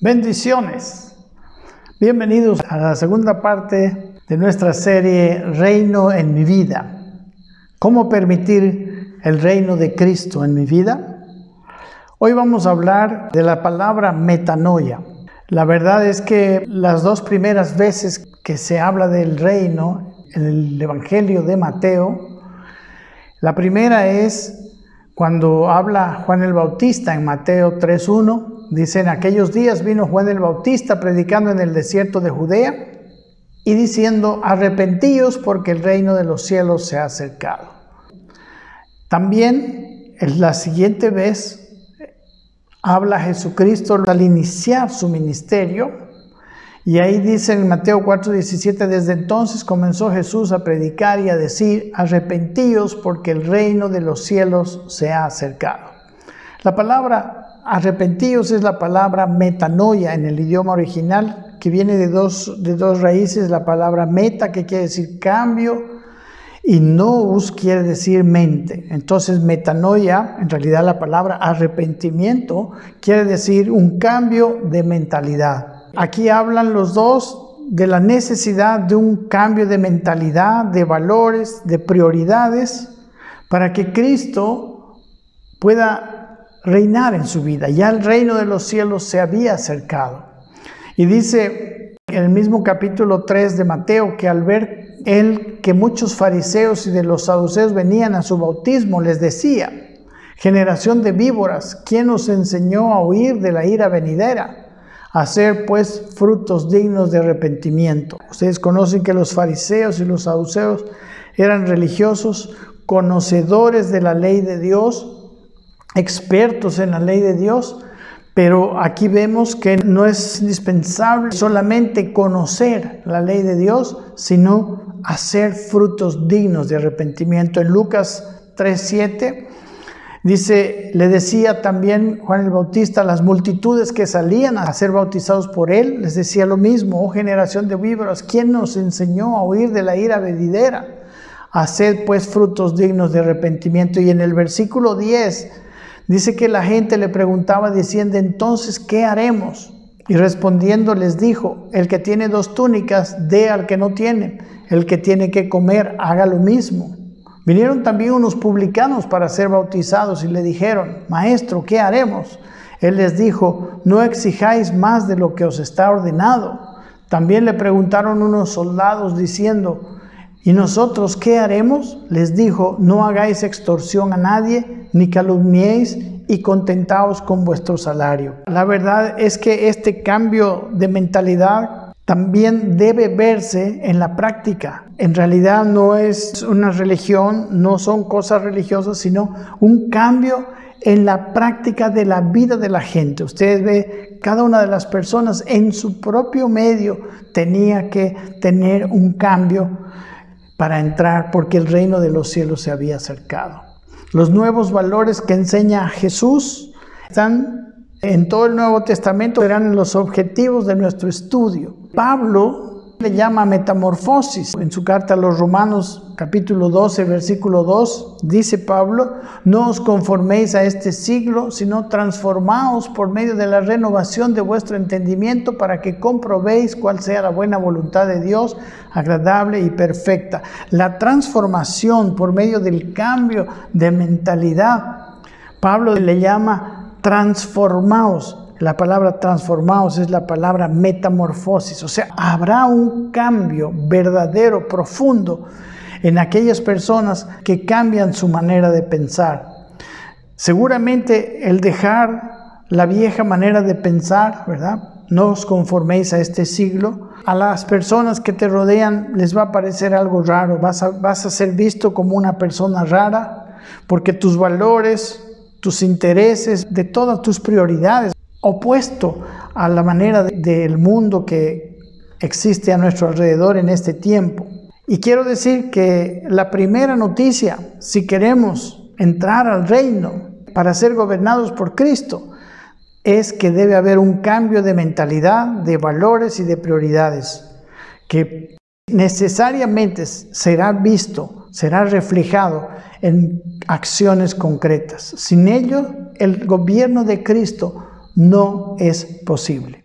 Bendiciones. Bienvenidos a la segunda parte de nuestra serie Reino en mi vida. ¿Cómo permitir el reino de Cristo en mi vida? Hoy vamos a hablar de la palabra metanoia. La verdad es que las dos primeras veces que se habla del reino en el Evangelio de Mateo, la primera es cuando habla Juan el Bautista en Mateo 3:1. Dice: en aquellos días vino Juan el Bautista predicando en el desierto de Judea y diciendo: arrepentíos porque el reino de los cielos se ha acercado. También en la siguiente vez habla Jesucristo al iniciar su ministerio, y ahí dice en Mateo 4:17: desde entonces comenzó Jesús a predicar y a decir: arrepentíos porque el reino de los cielos se ha acercado. La palabra arrepentíos es la palabra metanoia en el idioma original, que viene de dos raíces. La palabra meta, que quiere decir cambio, y nous quiere decir mente. Entonces metanoia, en realidad la palabra arrepentimiento, quiere decir un cambio de mentalidad. Aquí hablan los dos de la necesidad de un cambio de mentalidad, de valores, de prioridades, para que Cristo pueda reinar en su vida. Ya el reino de los cielos se había acercado. Y dice en el mismo capítulo 3 de Mateo que al ver él que muchos fariseos y de los saduceos venían a su bautismo, les decía: generación de víboras, ¿quién os enseñó a huir de la ira venidera? Hacer pues frutos dignos de arrepentimiento. Ustedes conocen que los fariseos y los saduceos eran religiosos, conocedores de la ley de Dios, expertos en la ley de Dios, pero aquí vemos que no es indispensable solamente conocer la ley de Dios, sino hacer frutos dignos de arrepentimiento. En Lucas 3:7 dice: le decía también Juan el Bautista a las multitudes que salían a ser bautizados por él, les decía lo mismo: oh generación de víboras, ¿quién nos enseñó a huir de la ira venidera? Haced pues frutos dignos de arrepentimiento. Y en el versículo 10 dice que la gente le preguntaba diciendo: entonces, ¿qué haremos? Y respondiendo les dijo: el que tiene 2 túnicas, dé al que no tiene. El que tiene que comer, haga lo mismo. Vinieron también unos publicanos para ser bautizados y le dijeron: Maestro, ¿qué haremos? Él les dijo: no exijáis más de lo que os está ordenado. También le preguntaron unos soldados diciendo: ¿y nosotros qué haremos? Les dijo: no hagáis extorsión a nadie, ni calumniéis, y contentaos con vuestro salario. La verdad es que este cambio de mentalidad también debe verse en la práctica. En realidad no es una religión, no son cosas religiosas, sino un cambio en la práctica de la vida de la gente. Ustedes ven, cada una de las personas en su propio medio tenía que tener un cambio para entrar, porque el reino de los cielos se había acercado. Los nuevos valores que enseña Jesús están en todo el Nuevo Testamento, serán los objetivos de nuestro estudio. Pablo le llama metamorfosis. En su carta a los Romanos, capítulo 12, versículo 2, dice Pablo: no os conforméis a este siglo, sino transformaos por medio de la renovación de vuestro entendimiento, para que comprobéis cuál sea la buena voluntad de Dios, agradable y perfecta. La transformación por medio del cambio de mentalidad, Pablo le llama transformaos. La palabra transformaos es la palabra metamorfosis. O sea, habrá un cambio verdadero, profundo, en aquellas personas que cambian su manera de pensar. Seguramente el dejar la vieja manera de pensar, ¿verdad? No os conforméis a este siglo. A las personas que te rodean les va a parecer algo raro. Vas a ser visto como una persona rara, porque tus valores, tus intereses, de todas tus prioridades, opuesto a la manera del mundo que existe a nuestro alrededor en este tiempo. Y quiero decir que la primera noticia, si queremos entrar al reino para ser gobernados por Cristo, es que debe haber un cambio de mentalidad, de valores y de prioridades, que necesariamente será visto, será reflejado en acciones concretas. Sin ello, el gobierno de Cristo no es posible.